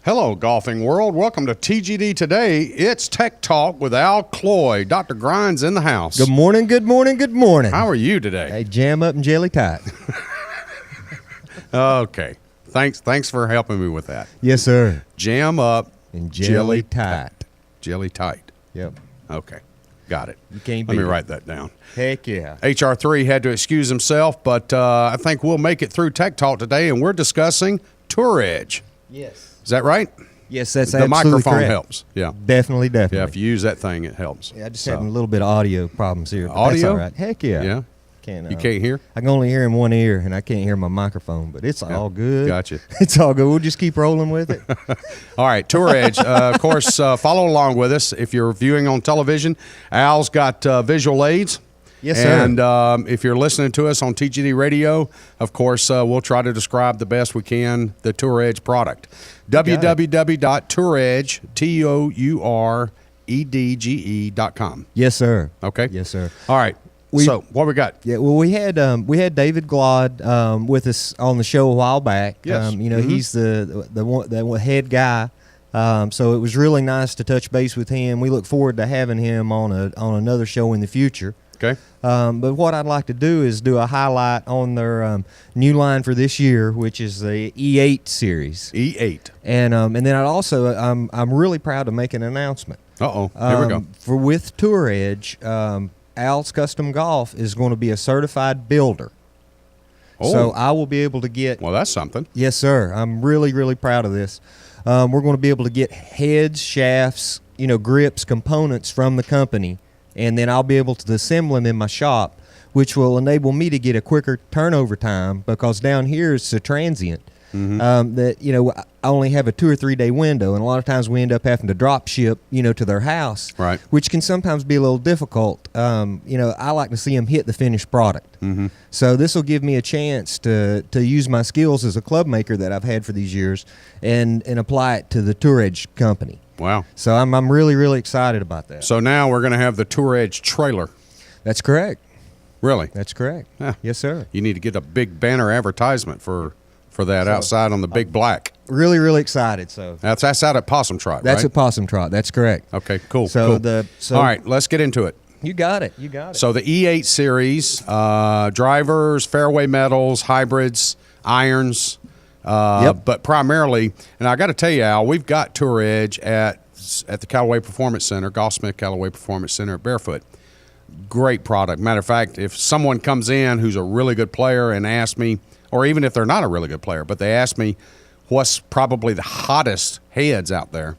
Hello, golfing world. Welcome to TGD Today. It's Tech Talk with Al Cloy. Dr. Grind's in the house. Good morning, good morning, good morning. How are you today? Hey, jam up and jelly tight. Okay. Thanks for helping me with that. Yes, sir. Jam up And jelly tight. Jelly tight. Yep. Okay. Got it. You can't Let me beat it. write that down. Heck yeah. HR3 had to excuse himself, but I think we'll make it through Tech Talk today, and we're discussing Tour Edge. Yes. Is that right? Yes, that's The absolutely microphone correct. helps. Yeah. Definitely. Yeah, if you use that thing, it helps. Yeah, I just So, having a little bit of audio problems here. But Audio? That's all right. Heck yeah. Yeah. Can't, You can't hear? I can only hear in one ear, and I can't hear my microphone, but it's all good. Gotcha. It's all good. We'll just keep rolling with it. All right, Tour Edge. Of course, follow along with us. If you're viewing on television, Al's got visual aids. Yes, sir. And if you're listening to us on TGD Radio, of course, we'll try to describe the best we can the Tour Edge product. www.touredge, TOUREDGE.com. Yes, sir. Okay? Yes, sir. All right. So, what we got? Yeah, well, we had David Glod with us on the show a while back. Yes. He's the head guy. So it was really nice to touch base with him. We look forward to having him on another show in the future. Okay. But what I'd like to do is do a highlight on their new line for this year, which is the E8 series. E8. And then I'd also I'm really proud to make an announcement. Uh-oh. Here we go. With Tour Edge, Al's Custom Golf is going to be a certified builder. Oh. So I will be able to get. Well, that's something. Yes, sir. I'm really, really proud of this. We're going to be able to get heads, shafts, grips, components from the company, and then I'll be able to assemble them in my shop, which will enable me to get a quicker turnover time because down here it's a transient. That I only have a 2 or 3 day window, and a lot of times we end up having to drop ship, to their house, Right. which can sometimes be a little difficult. I like to see them hit the finished product. Mm-hmm. So this will give me a chance to use my skills as a club maker that I've had for these years, and apply it to the Tour Edge company. Wow. So I'm really, really excited about that. So now we're going to have the Tour Edge trailer. That's correct. Really? That's correct. Yeah. Yes, sir. You need to get a big banner advertisement for that outside on the big black. Really, really excited. So That's out at Possum Trot, that's right? at Possum Trot. That's correct. Okay, cool. So cool. so All right, let's get into it. You got it. You got it. So the E8 series, drivers, fairway metals, hybrids, irons, Yep. but primarily, and I got to tell you, Al, we've got Tour Edge at the Callaway Performance Center, Golfsmith Callaway Performance Center at Barefoot. Great product. Matter of fact, if someone comes in who's a really good player and asks me, or even if they're not a really good player, but they ask me what's probably the hottest heads out there,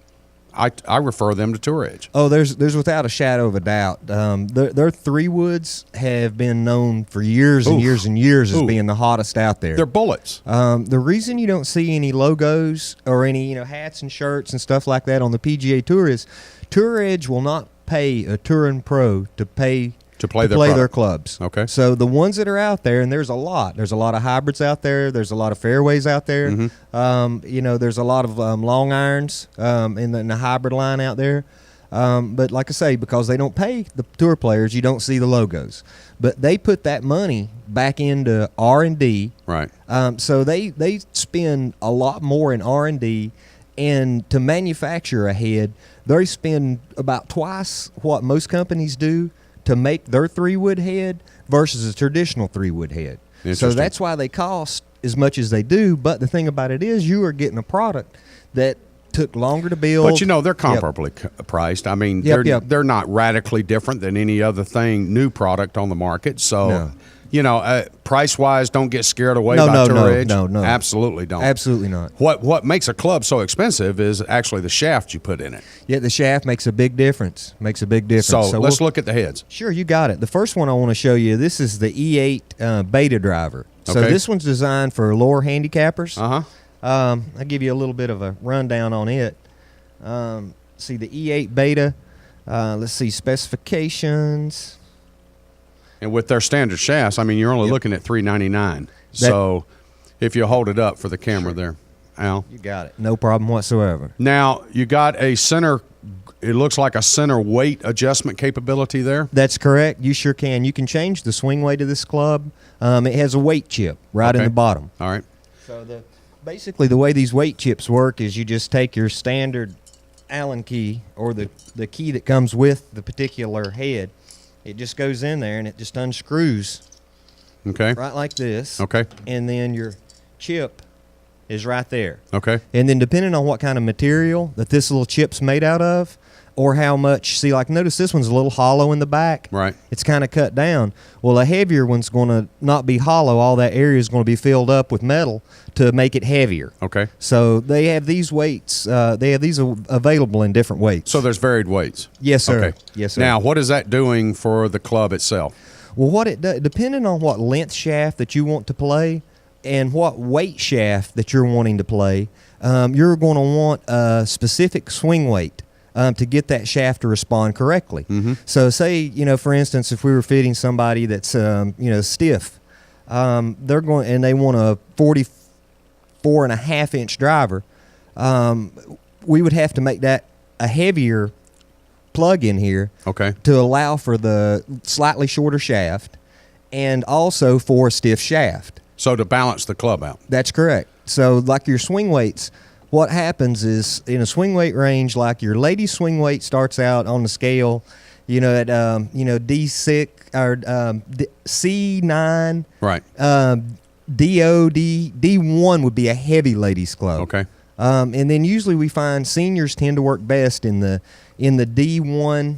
I refer them to Tour Edge. Oh, there's without a shadow of a doubt. Their 3-woods have been known for years and Oof. years and years as Ooh. being the hottest out there. They're bullets. The reason you don't see any logos or any hats and shirts and stuff like that on the PGA Tour is Tour Edge will not pay a touring pro to play play their their product. clubs. Okay. So the ones that are out there, and there's a lot of hybrids out there. There's a lot of fairways out there. Mm-hmm. There's a lot of long irons in the hybrid line out there. But like I say, because they don't pay the tour players, you don't see the logos. But they put that money back into R&D. Right. So they spend a lot more in R&D, and to manufacture a head, they spend about twice what most companies do to make their 3-wood head versus a traditional 3-wood head. So Interesting. that's why they cost as much as they do. But the thing about it is you are getting a product that took longer to build. But they're comparably priced. I mean, they're not radically different than any other new product on the market. So, price-wise, don't get scared away by Tour Edge. No. Absolutely don't. Absolutely not. What makes a club so expensive is actually the shaft you put in it. Yeah, the shaft makes a big difference. So let's look at the heads. Sure, you got it. The first one I want to show you, this is the E8 Beta driver. So Okay. this one's designed for lower handicappers. Uh-huh. I'll give you a little bit of a rundown on it. See the E8 Beta. Let's see specifications. And with their standard shafts, I mean, you're only looking at $399. So if you hold it up for the camera there, Al. You got it. No problem whatsoever. Now, you got a center, it looks like a center weight adjustment capability there. That's correct. You sure can. You can change the swing weight of this club. It has a weight chip right in Okay. the bottom. All right. So Basically, the way these weight chips work is you just take your standard Allen key or the key that comes with the particular head. It just goes in there and it just unscrews Okay. right like this. Okay. And then your chip is right there. Okay. And then depending on what kind of material that this little chip's made out of, or how much, see, like notice this one's a little hollow in the back. Right. It's kind of cut down. Well, a heavier one's going to not be hollow. All that area is going to be filled up with metal to make it heavier. Okay. So they have these weights. They have these available in different weights. So there's varied weights. Yes, sir. Okay. Yes, sir. Now, what is that doing for the club itself? Well, what it does, depending on what length shaft that you want to play and what weight shaft that you're wanting to play, you're going to want a specific swing weight to get that shaft to respond correctly. Mm-hmm. So, say for instance, if we were fitting somebody that's stiff, they're going and they want a 44.5-inch driver, we would have to make that a heavier plug in here. Okay. To allow for the slightly shorter shaft and also for a stiff shaft. So to balance the club out. That's correct. So like your swing weights, what happens is in a swing weight range, like your lady swing weight starts out on the scale, at D6 or C9. Right. D1 would be a heavy ladies club. Okay. And then usually we find seniors tend to work best in the D1,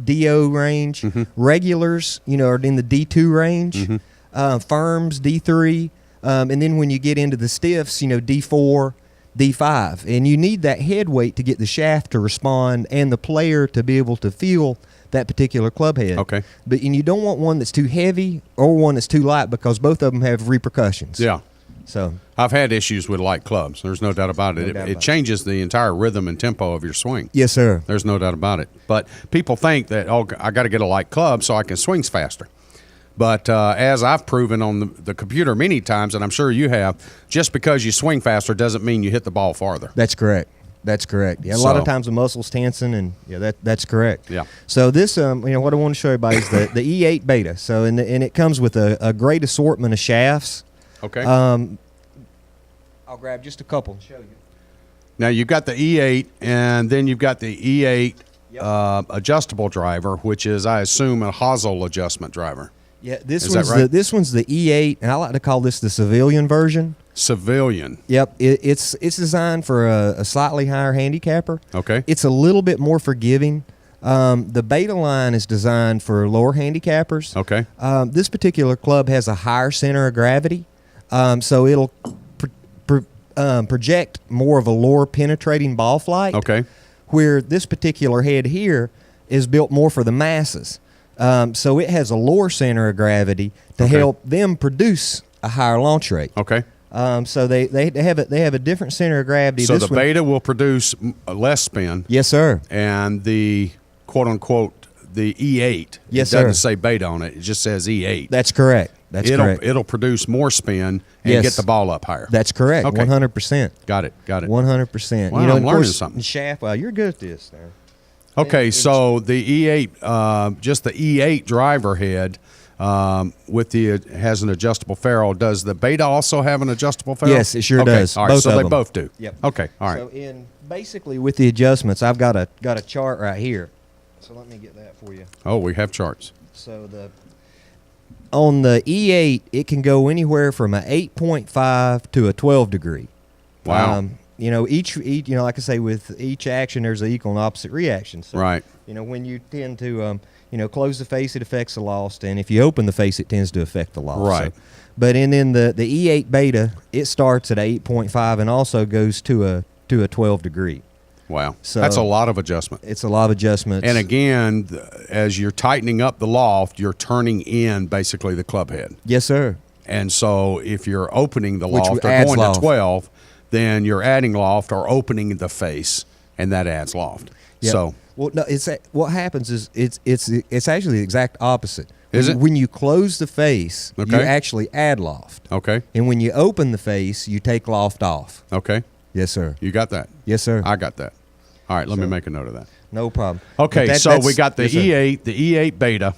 DO range. Mm-hmm. Regulars, are in the D2 range. Mm-hmm. Firms, D3. And then when you get into the stiffs, D4, D5. And you need that head weight to get the shaft to respond and the player to be able to feel that particular club head. Okay. And you don't want one that's too heavy or one that's too light because both of them have repercussions. Yeah. So I've had issues with light clubs. There's no doubt about it. It changes the entire rhythm and tempo of your swing. yes, sir. There's no doubt about it. But people think that, I got to get a light club so I can swing faster. But as I've proven on the computer many times, and I'm sure you have, just because you swing faster doesn't mean you hit the ball farther. That's correct. That's correct. Yeah, a lot of times the muscles tensing, and that's correct. Yeah. So this, what I want to show everybody is the E8 Beta. So and it comes with a great assortment of shafts. Okay. I'll grab just a couple and show you. Now you've got the E8, and then you've got the E8 Yep. adjustable driver, which is, I assume, a hosel adjustment driver. Yeah, this Is that one's right? this one's the E8, and I like to call this the civilian version. Civilian. Yep, it's designed for a slightly higher handicapper. Okay. It's a little bit more forgiving. The Beta line is designed for lower handicappers. Okay. This particular club has a higher center of gravity, so it'll project more of a lower penetrating ball flight. Okay. Where this particular head here is built more for the masses. So it has a lower center of gravity to Okay. help them produce a higher launch rate. Okay. So they have a different center of gravity. So This the one- Beta will produce less spin, Yes, sir. and the quote unquote the E8. Yes, it doesn't sir. say Beta on it. It just says E8. That's correct. That's correct. It'll produce more spin and Yes. get the ball up higher. That's correct. Okay. 100%. Got it. 100%. Wow, and I'm of learning course, something. Shaft. Well, you're good at this, man. Okay, so the E8, just the E8 driver head has an adjustable ferrule. Does the Beta also have an adjustable ferrule? Yes, it sure Okay, does. All right, Both so of they them. both do. Yep. Okay, all right. So basically with the adjustments, I've got a chart right here. So let me get that for you. Oh, we have charts. So on the E8, it can go anywhere from a 8.5 to a 12 degree. Wow. Each like I say, with each action, there's an equal and opposite reaction. So, Right. when you tend to, close the face, it affects the lost, and if you open the face, it tends to affect the lost. Right. So, but in the E8 Beta, it starts at 8.5 and also goes to a 12 degree. Wow. So- That's a lot of adjustment. It's a lot of adjustments. And again, as you're tightening up the loft, you're turning in basically the club head. yes, sir. And so if you're opening the Which loft or adds going loft. to 12, then you're adding loft or opening the face, and that adds loft. Yep. So well, no, what happens is it's actually the exact opposite. Is it? When you close the face, you Okay. actually add loft, okay, and when you open the face, you take loft off. okay, Yes, sir. you got that. Yes, sir. I got that. All right, let me make a note of that. No problem. Okay, But so we got the yes, sir. E8, the E8 Beta.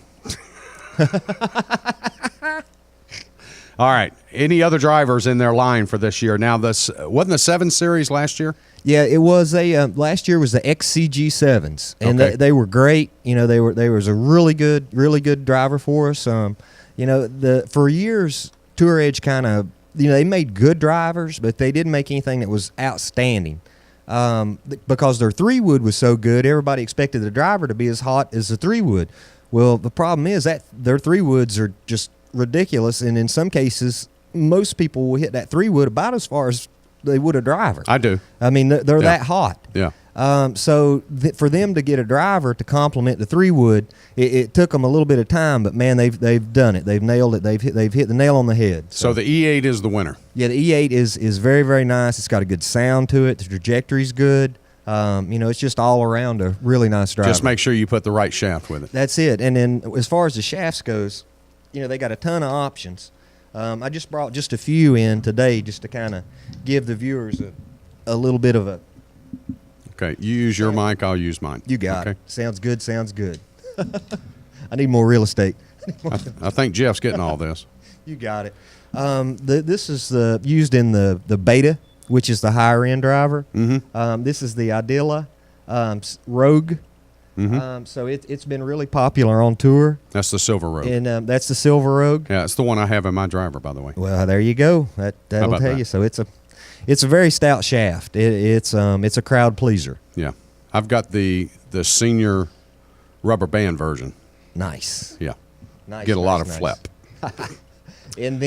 All right. Any other drivers in their line for this year? Now, this wasn't the 7 Series last year? Yeah, it was last year was the XCG7s, and Okay. they were great. You know, they was a really good driver for us. You know, for years Tour Edge kind of, you know, they made good drivers, but they didn't make anything that was outstanding. Because their 3-wood was so good, everybody expected the driver to be as hot as the 3-wood. Well, the problem is that their 3-woods are just ridiculous, and in some cases, most people will hit that 3-wood about as far as they would a driver. I do. I mean, they're that hot. Yeah. So for them to get a driver to complement the 3-wood, it took them a little bit of time, but man, they've done it. They've nailed it. They've hit the nail on the head. So the E8 is the winner. Yeah, the E8 is very, very nice. It's got a good sound to it. The trajectory's good. You know, it's just all around a really nice driver. Just make sure you put the right shaft with it. That's it. And then as far as the shafts goes, you know, they got a ton of options. I just brought just a few in today just to kind of give the viewers a little bit of a. Okay, you use your mic, I'll use mine. You got okay. it. Sounds good. Sounds good. I need more real estate. I think Jeff's getting all this. You got it. This is used in the Beta, which is the higher end driver. Mm-hmm. This is the Idilla Rogue. Mm-hmm. So it's been really popular on tour, That's the Silver Road. and that's the Silver Rogue. Yeah, it's the one I have in my driver, by the way. Well, there you go. That'll about tell that? you. So it's a very stout shaft. It's a crowd pleaser. Yeah. I've got the senior rubber band version. Nice. Yeah. Nice. Get a lot of nice. flip. And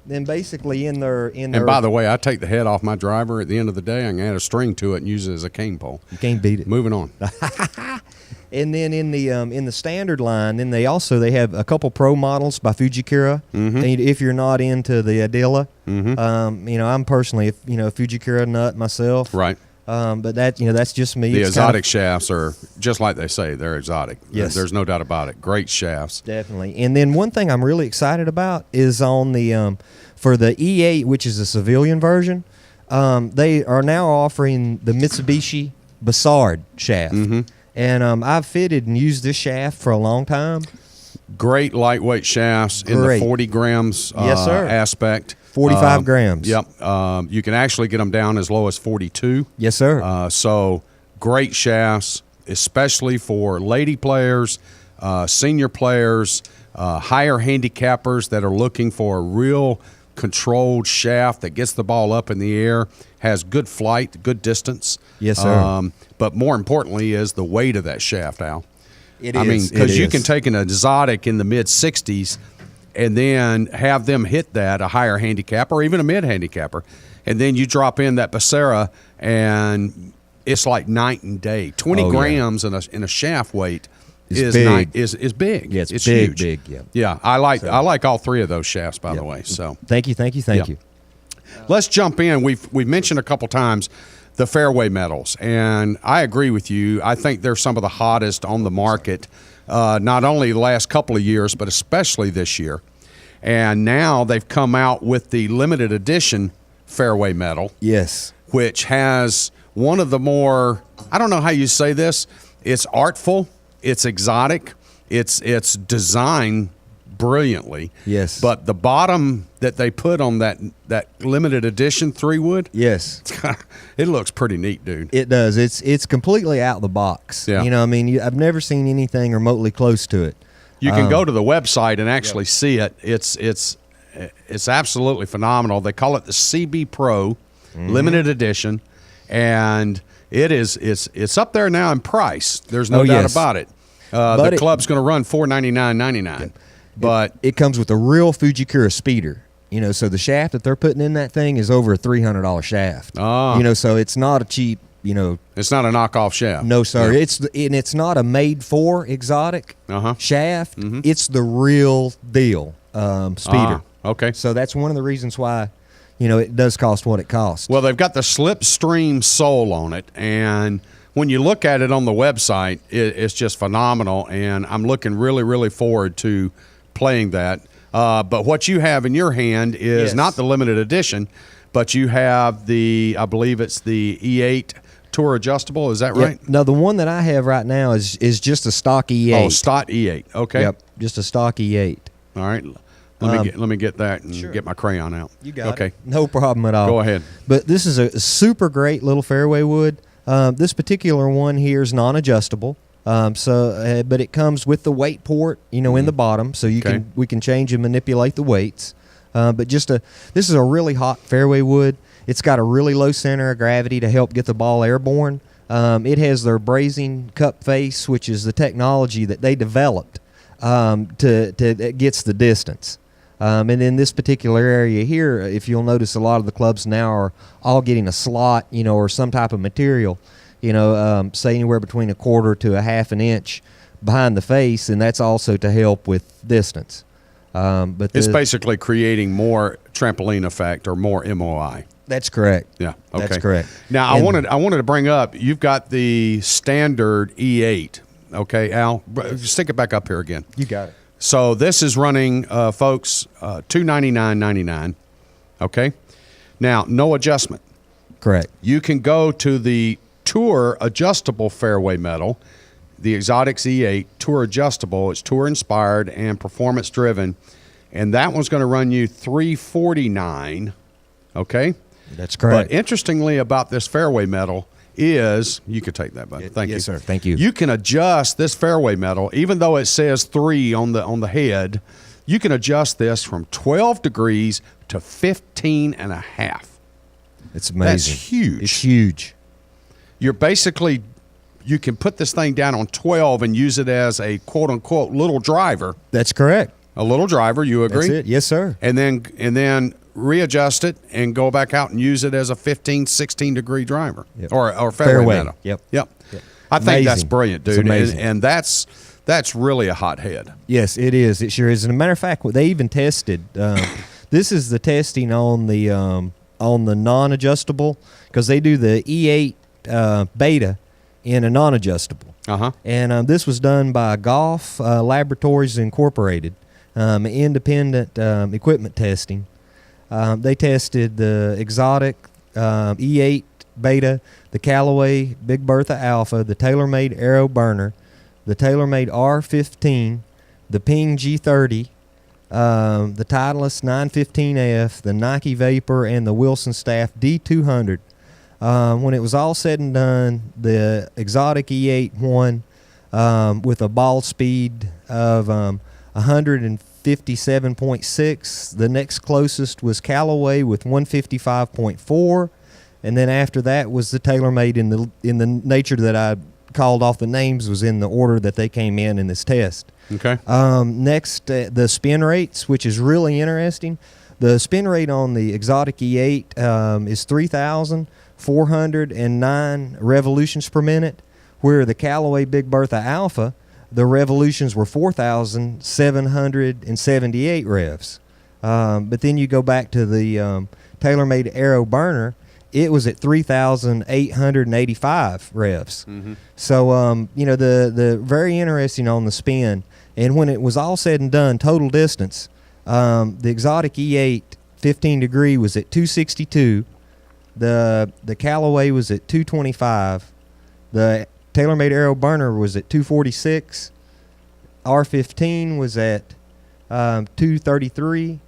then basically in their And by the way, I take the head off my driver. At the end of the day, I can add a string to it and use it as a cane pole. you can't beat it. Moving on. And then in the standard line, then they have a couple pro models by Fujikura. Mm-hmm. And if you're not into the Adilla, Mm-hmm. you know, I'm personally a Fujikura nut myself. Right. But that's just me. The It's exotic kind shafts are just like they say. They're exotic. Yes. There's no doubt about it. Great shafts. definitely. And then one thing I'm really excited about is on the for the E8, which is a civilian version. They are now offering the Mitsubishi Bassard shaft. Mm-hmm. And I've fitted and used this shaft for a long time. Great lightweight shafts in the Great. 40 grams Yes, sir. aspect. 45 grams. Yep. You can actually get them down as low as 42. Yes, sir. So great shafts, especially for lady players, senior players, higher handicappers that are looking for a real controlled shaft that gets the ball up in the air, has good flight, good distance. Yes, sir. But more importantly is the weight of that shaft, Al. It I mean, is. because It you can is. take an exotic in the mid 60s and then have them hit that, a higher handicap or even a mid handicapper, and then you drop in that Becerra and it's like night and day. 20 Oh, yeah. grams in a shaft weight It's is big. is big. Yeah, it's big, huge. big, yeah. Yeah, I like all three of those shafts, by the way. So Thank you. Yeah. let's jump in. We've mentioned a couple times the fairway metals, and I agree with you. I think they're some of the hottest on the market, not only the last couple of years, but especially this year. And now they've come out with the limited edition fairway metal, Yes. which has one of the more, I don't know how you say this, it's artful, it's exotic, it's designed brilliantly. Yes. But the bottom that they put on that limited edition 3-wood, Yes. it looks pretty neat, dude. It does. It's completely out the box. Yeah. You know, I mean, I've never seen anything remotely close to it. You can go to the website and actually see it. It's absolutely phenomenal. They call it the CB Pro limited edition, and it's up there now in price. There's no Oh, doubt yes. about it. But The club's going to run $499.99, but It comes with a real Fujikura speeder. You know, so the shaft that they're putting in that thing is over a $300 shaft. Ah. You know, so it's not a cheap. You know, it's not a knockoff shaft. no sir. Yeah. It's not a made for exotic Uh-huh. shaft. It's the real deal speeder. Okay. So that's one of the reasons why, you know, it does cost what it costs. Well, they've got the Slipstream sole on it, and when you look at it on the website, it's just phenomenal, and I'm looking really, really forward to playing that. But what you have in your hand is Yes. not the limited edition, but you have I believe it's the E8 Tour Adjustable. Is that Yeah, right? no, the one that I have right now is just a stock E8. Oh, Stott E8. Okay. Yep, just a stock E8. All right. Let me get that and Sure. get my crayon out. You got okay. it. No problem at all. Go ahead. But this is a super great little fairway wood. This particular one here is non-adjustable. But it comes with the weight port, in the bottom, so we can change and manipulate the weights. This is a really hot fairway wood. It's got a really low center of gravity to help get the ball airborne. It has their brazing cup face, which is the technology that they developed that gets the distance. And in this particular area here, if you'll notice, a lot of the clubs now are all getting a slot, or some type of material, say anywhere between a quarter to a half an inch behind the face, and that's also to help with distance. But It's basically creating more trampoline effect or more MOI. That's correct. Yeah. Okay. That's correct. Now I wanted to bring up. You've got the standard E8. Okay, Al, stick it back up here again. You got it. So this is running, folks, $299.99. Okay. Now no adjustment. Correct. You can go to the Tour adjustable fairway metal, the Exotics E8 Tour adjustable. It's tour inspired and performance driven, and that one's going to run you $349. Okay. That's correct. But interestingly about this fairway metal is, you could take that, buddy. Thank you. Yes, sir. Thank you. You can adjust this fairway metal, even though it says 3 on the head. You can adjust this from 12 degrees to 15 and a half. It's amazing. That's huge. It's huge. You can put this thing down on 12 and use it as a quote unquote little driver. That's correct. A little driver, you agree? That's it. Yes, sir. And then readjust it and go back out and use it as a 15, 16 degree driver. Yep. Or fairway metal. Yep. I think that's Amazing. brilliant, It's dude. amazing. And that's really a hot head. Yes, it is. It sure is. And a matter of fact, they even tested. This is the testing on the non-adjustable, because they do the E8 beta in a non-adjustable. Uh-huh. And this was done by Golf Laboratories Incorporated, independent equipment testing. They tested the Exotic E8 Beta, the Callaway Big Bertha Alpha, the TaylorMade Aero Burner, the TaylorMade R15, the Ping G30, the Titleist 915F, the Nike Vapor, and the Wilson Staff D200. When it was all said and done, the Exotic E8 won with a ball speed of 157.6. The next closest was Callaway with 155.4, and then after that was the TaylorMade in the nature that I called off the names was in the order that they came in this test. Okay. Next, the spin rates, which is really interesting. The spin rate on the Exotic E8 is 3,409 revolutions per minute, where the Callaway Big Bertha Alpha, the revolutions were 4,778 revs. But then you go back to the TaylorMade Aero Burner, it was at 3,885 revs. Mm-hmm. So, the very interesting on the spin. And when it was all said and done, total distance, the Exotic E8 15 degree was at 262. The Callaway was at 225. The TaylorMade Aero Burner was at 246. R15 was at 233.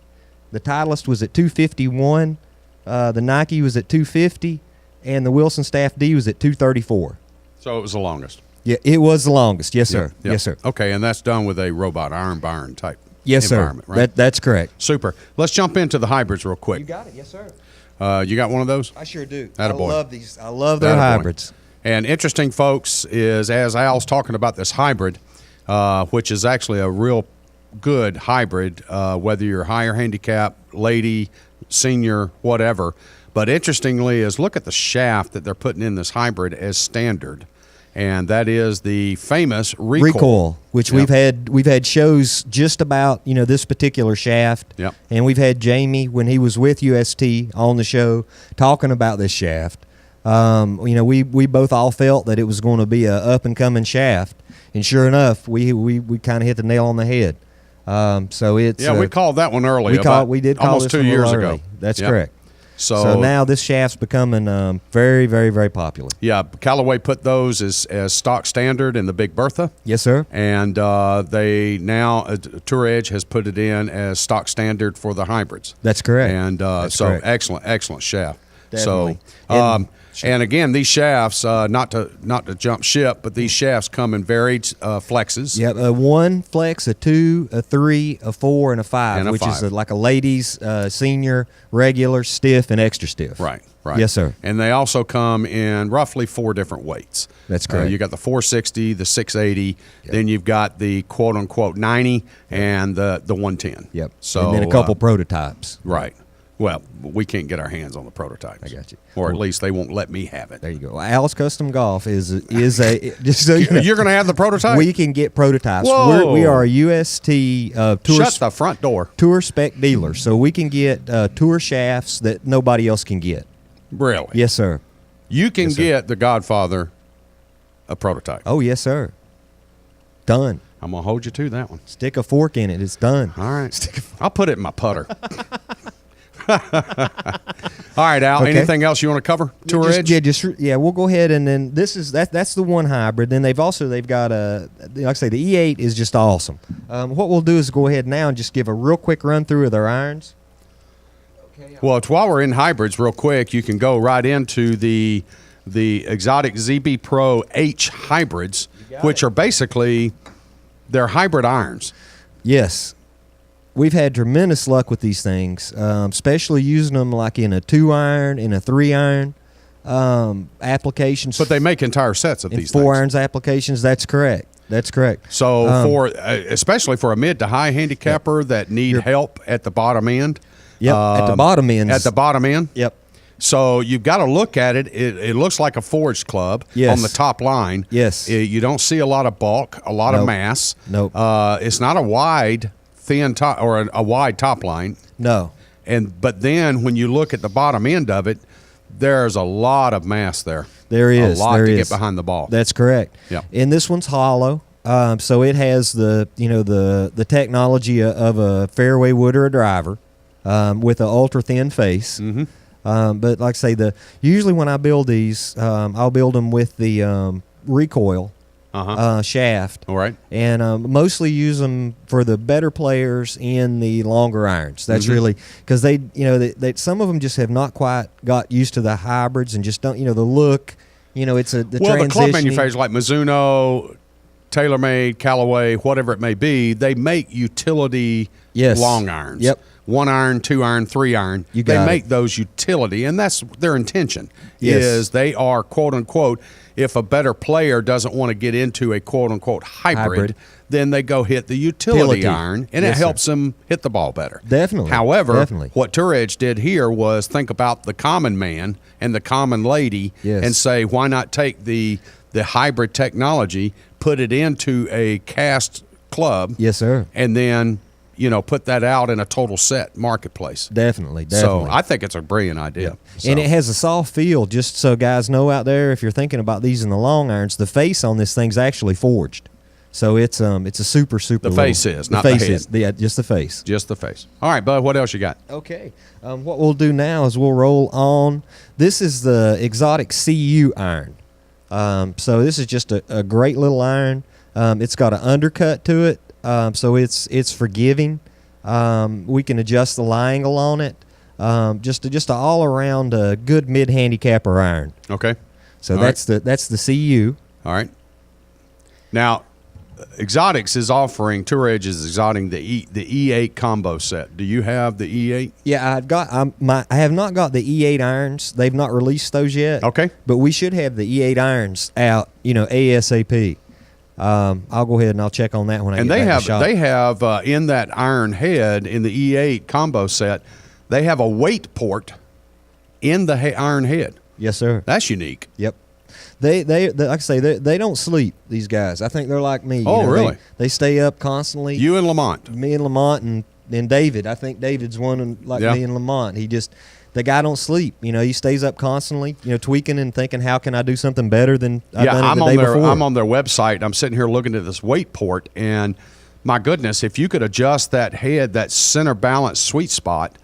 The Titleist was at 251. The Nike was at 250. And the Wilson Staff D was at 234. So it was the longest. Yeah, it was the longest. Yes, sir. Yep. Yes, sir. Okay, and that's done with a robot iron byron type Yes, environment, sir. right? That's correct. Super. Let's jump into the hybrids real quick. You got it. Yes, sir. You got one of those? I sure do. Attaboy. I love these. I love their Attaboy. hybrids. And interesting, folks, is as Al's talking about this hybrid, which is actually a real good hybrid, whether you're higher handicap, lady, senior, whatever. But interestingly is look at the shaft that they're putting in this hybrid as standard. And that is the famous recoil. Which Yep. we've had shows just about this particular shaft. Yep. And we've had Jamie when he was with UST on the show talking about this shaft. We both all felt that it was going to be a up and coming shaft, and sure enough, we kind of hit the nail on the head. So it's we called that one early. we did call almost this 2 one a years little ago. early. That's Yep. correct. So now this shaft's becoming very, very, very popular. Yeah, Callaway put those as stock standard in the Big Bertha. Yes, sir. And they now Tour Edge has put it in as stock standard for the hybrids. That's correct. And correct. excellent shaft. Definitely. So and again, these shafts, not to jump ship, but these shafts come in varied flexes. Yep, a 1 flex, a 2, a 3, a 4, and a 5, And a which is 5. like a ladies, senior, regular, stiff, and extra stiff. Right. Yes, sir. And they also come in roughly 4 different weights. That's correct. You got the 460, the 680, then you've got the quote unquote 90, and the 110. Yep. So and then a couple prototypes. Right. Well, we can't get our hands on the prototypes. I got you. Or at least they won't let me have it. There you go. Alice Custom Golf is a just so you know, You're going to have the prototype? we can get prototypes. Whoa. We are a UST tour Shut the front door. tour spec dealer, so we can get tour shafts that nobody else can get. Really? Yes, sir. You can Yes, sir. get the Godfather a prototype. Oh, yes, sir. Done. I'm going to hold you to that one. Stick a fork in it. It's done. All right. I'll put it in my putter. All right, Al. Okay. Anything else you want to cover? Tour Edge? We'll go ahead and then this is that's the one hybrid. Then they've got a, like I say, the E8 is just awesome. What we'll do is go ahead now and just give a real quick run through of their irons. Well, while we're in hybrids, real quick, you can go right into the Exotic ZB Pro H hybrids, which are basically they're hybrid irons. Yes. We've had tremendous luck with these things, especially using them like in a 2-iron, in a 3-iron applications. But they make entire sets of in these 4 things. irons applications. That's correct. That's correct. So especially for a mid to high handicapper that need help at the bottom end. Yep, at the bottom end. At the bottom end. Yep. So you've got to look at it. It looks like a forged club Yes. on the top line. Yes. You don't see a lot of bulk, a lot of Nope. mass. Nope. It's not a wide, thin top or a wide top line. No. But then when you look at the bottom end of it, there's a lot of mass there. There is. A lot there to is. get behind the ball. That's correct. Yep. And this one's hollow, so it has the technology of a fairway wood or a driver, with an ultra thin face. Mm-hmm. But like I say, usually when I build these, I'll build them with the recoil shaft. All right. And mostly use them for the better players in the longer irons. That's really because they some of them just have not quite got used to the hybrids and just don't the look. It's the club transitioning. manufacturers like Mizuno, TaylorMade, Callaway, whatever it may be, they make utility Yes. long irons. Yep. 1 iron, 2 iron, 3 iron. You They got make it. those utility, and that's their intention. Yes. Is they are quote unquote. If a better player doesn't want to get into a quote unquote hybrid, then they go hit the utility iron, and Yes, it sir. helps them hit the ball better. Definitely. However, Definitely. what Tour Edge did here was think about the common man and the common lady, Yes. and say, why not take the hybrid technology, put it into a cast club, Yes, sir. and then put that out in a total set marketplace. Definitely. So I think it's a brilliant idea. So, And it has a soft feel, just so guys know out there, if you're thinking about these in the long irons, the face on this thing's actually forged. So it's a super The little- face is, not the face head. is, yeah, just the face. just the face. All right, Bud, what else you got? Okay. What we'll do now is we'll roll on. This is the Exotic CU iron. So this is just a great little iron. It's got an undercut to it, so it's forgiving. We can adjust the lie angle on it. Just an all around good mid handicapper iron. Okay. So All that's the CU. All right. Now, Exotics is offering, Tour Edge is exoting the E8 combo set. Do you have the E8? Yeah, I have not got the E8 irons. They've not released those yet. Okay. But we should have the E8 irons out, ASAP. I'll go ahead and I'll check on that when I And get they back have to the shop. they have in that iron head in the E8 combo set, they have a weight port in the iron head. Yes, sir. That's unique. Yep. They like I say, they don't sleep, these guys. I think they're like me. Oh, really? They stay up constantly. You and Lamont. Me and Lamont and David. I think David's one like Yeah. me and Lamont. The guy don't sleep. He stays up constantly, tweaking and thinking, how can I do something better than I've done it I'm the on day their before? I'm on their website. I'm sitting here looking at this weight port, and my goodness, if you could adjust that head, that center balance sweet spot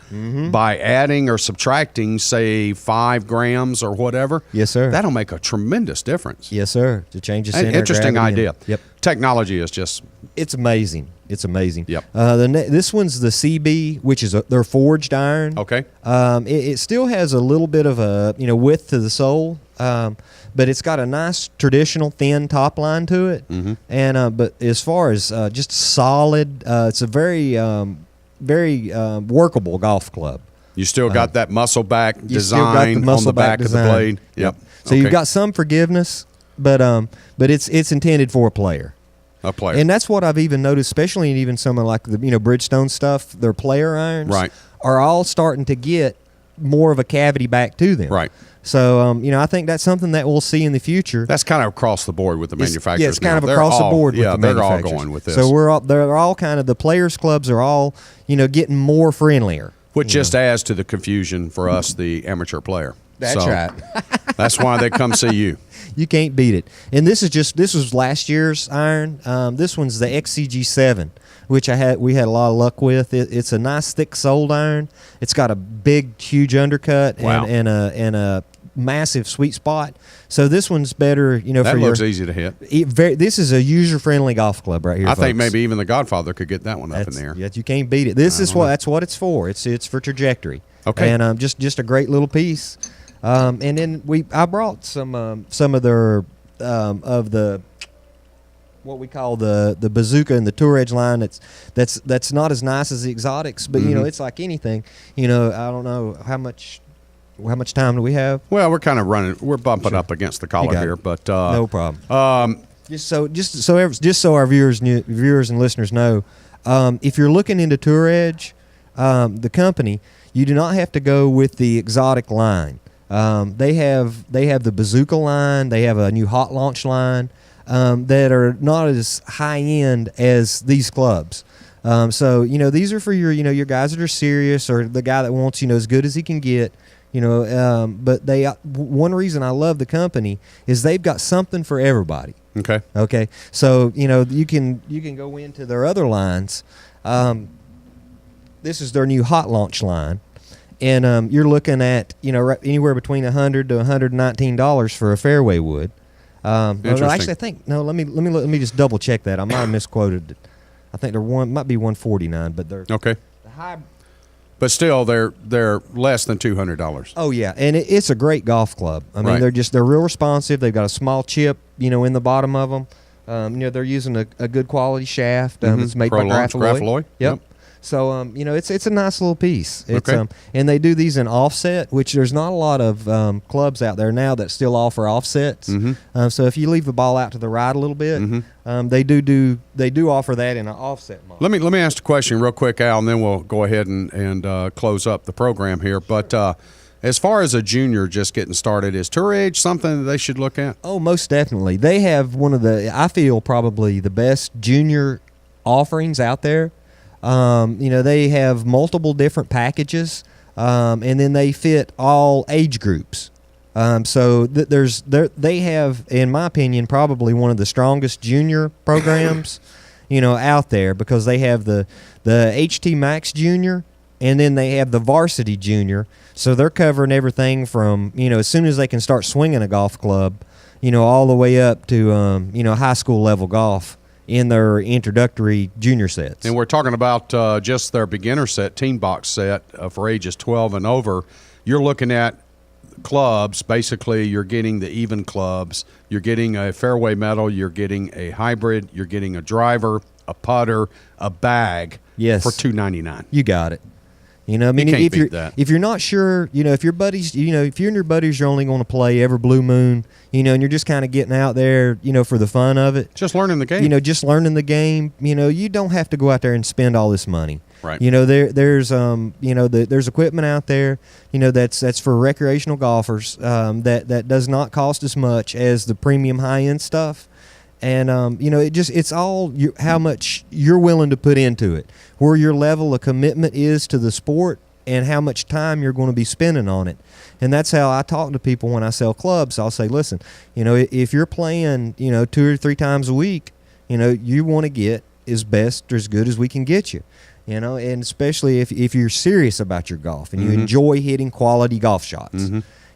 by adding or subtracting, say, 5 grams or whatever. Yes, sir. That'll make a tremendous difference. Yes, sir. To change the An center. of interesting gravity idea. Yep. Technology is just It's amazing. It's amazing. Yep. This one's the CB, which is their forged iron. okay. It still has a little bit of a width to the sole, but it's got a nice traditional thin top line to it. And but as far as just solid, it's a very workable golf club. You still got that muscle back You still got design muscle on the back design. of the blade. Yep. So you've got some forgiveness, but it's intended for a player. a player. And that's what I've even noticed, especially in even some of like the Bridgestone stuff. Their player irons Right. are all starting to get more of a cavity back to them. Right. So I think that's something that we'll see in the future. That's kind of across the board with the manufacturers. Yeah, it's kind now. of They're across the all- board. Yeah, with the they're all manufacturers. going with this. So they're all kind of the players clubs are all getting more friendlier. Which just adds to the confusion for us, the amateur player. That's So, right. That's why they come see you. You can't beat it. And this was last year's iron. This one's the XCG7, which we had a lot of luck with. It's a nice thick soled iron. It's got a big, huge undercut Wow. and a massive sweet spot. So this one's better, That for looks easy to hit. This is a user-friendly golf club right here. I think folks. maybe even the Godfather could get that one up in there. Yeah, you can't beat it. That's what it's for. It's for trajectory. Okay. And just a great little piece. And then I brought some of their of the what we call the Bazooka and the Tour Edge line. That's not as nice as the exotics, but it's like anything. I don't know how much time do we have? Well, we're kind of we're bumping up against the collar got here, it. but No problem. Just so our viewers and listeners know, if you're looking into Tour Edge, the company, you do not have to go with the exotic line. They have the Bazooka line. They have a new hot launch line that are not as high end as these clubs. So these are for your guys that are serious or the guy that wants as good as he can get. But one reason I love the company is they've got something for everybody. okay. Okay, so you can go into their other lines. This is their new hot launch line, and you're looking at anywhere between $100 to $119 for a fairway wood. Interesting. Actually, I think no. Let me just double check that. I might have misquoted it. I think might be $149, but they're Okay. the high. But still, they're less than $200. Oh yeah, and it's a great golf club. I mean, Right. they're real responsive. They've got a small chip, in the bottom of them. They're using a good quality shaft. It's made Pro by Launch Graphalloy. Yep. So it's a nice little piece. It's Okay. and they do these in offset, which there's not a lot of clubs out there now that still offer offsets. So if you leave the ball out to the right a little bit, they do offer that in an offset model. Let me ask a question real quick, Al, and then we'll go ahead and close up the program here. But as far as a junior just getting started, is Tour Edge something that they should look at? Oh, most definitely. They have one of I feel probably the best junior offerings out there. They have multiple different packages, and then they fit all age groups. So they have, in my opinion, probably one of the strongest junior programs, out there, because they have the HT Max Junior, and then they have the Varsity Junior. So they're covering everything from as soon as they can start swinging a golf club, all the way up to high school level golf in their introductory junior sets. And we're talking about just their beginner set, teen box set for ages 12 and over. You're looking at clubs. Basically, you're getting the even clubs. You're getting a fairway metal. You're getting a hybrid. You're getting a driver, a putter, a bag. Yes. For $299. You got it. I mean, can't if beat you're that. if you're not sure, if your buddies, if you and your buddies are only going to play every blue moon, and you're just kind of getting out there, for the fun of it, Just learning the game. just learning the game, you don't have to go out there and spend all this money. Right. There's equipment out there, that's for recreational golfers, that does not cost as much as the premium high end stuff. And it's all how much you're willing to put into it, where your level of commitment is to the sport, and how much time you're going to be spending on it. And that's how I talk to people when I sell clubs. I'll say, listen, if you're playing 2 or 3 times a week, you want to get as best or as good as we can get you. You know, and especially if you're serious about your golf and you enjoy hitting quality golf shots.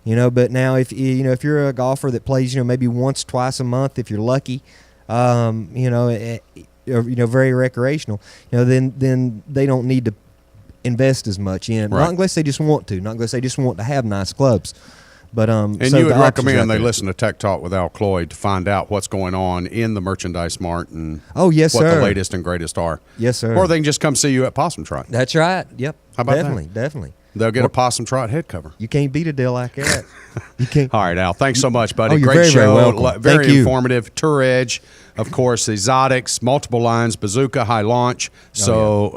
You know, but now if you're a golfer that plays, maybe once, twice a month, if you're lucky, very recreational, then they don't need to invest as much in it. Right. Not unless they just want to. Not unless they just want to have nice clubs. But and so you would the options recommend out they there. listen to Tech Talk with Al Cloyd to find out what's going on in the merchandise mart and Oh, yes, what the sir. latest and greatest are. Yes, sir. Or they can just come see you at Possum Trot. That's right. Yep. How about that? Definitely. They'll get a Possum Trot head cover. You can't beat a deal like that. You can't. All right, Al. Thanks so much, buddy. Oh, you're Great very, show. very welcome. Very Thank you. informative. Tour Edge, of course, exotics, multiple lines, bazooka, high launch. So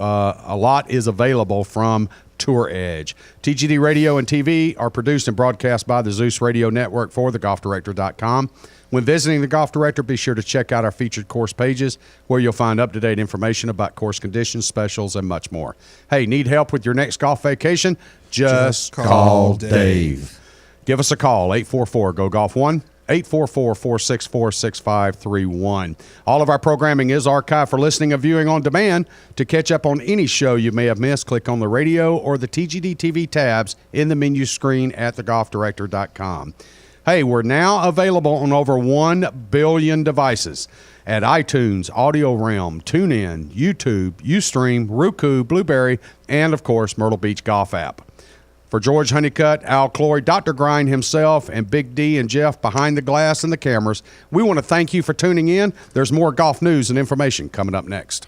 a lot is available from Tour Edge. TGD Radio and TV are produced and broadcast by the Zeus Radio Network for thegolfdirector.com. When visiting the Golf Director, be sure to check out our featured course pages where you'll find up-to-date information about course conditions, specials, and much more. Hey, need help with your next golf vacation? Just call Dave. Give us a call, 844-GO-GOLF-1, 844-464-6531. All of our programming is archived for listening and viewing on demand. To catch up on any show you may have missed, click on the radio or the TGD TV tabs in the menu screen at thegolfdirector.com. Hey, we're now available on over 1 billion devices at iTunes, Audio Realm, TuneIn, YouTube, Ustream, Roku, Blueberry, and, of course, Myrtle Beach Golf app. For George Honeycutt, Al Cloyd, Dr. Grind himself, and Big D and Jeff behind the glass and the cameras, we want to thank you for tuning in. There's more golf news and information coming up next.